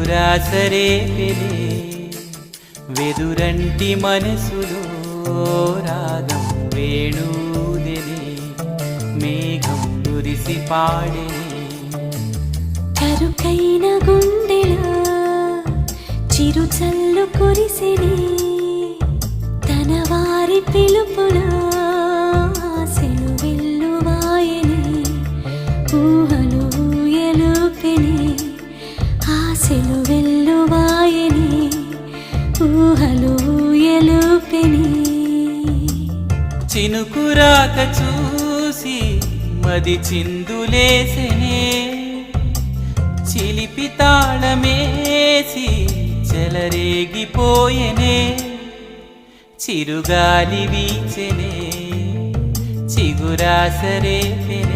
చిగురాసరే పెనే వెదురంటి మనసులో రాగం వేణూదెనే మేఘం మురిసి పాడెనే కరుకైన గుండెలా చిరుచల్లు కురిసెనే తన వారి పిలుపులా ఆశలు వెల్లువాయనే ఊహలు ఊయలుపెనే ఆశలు వెల్లువాయనే ఊహలు ఊయలుపెనే చినుకురాక చూసి మది చిందులేసెనే చిలిపి తాళమేసి చెలరేగిపోయెనే చిరుగాలి వీచెనే చిగురాసరే పెనే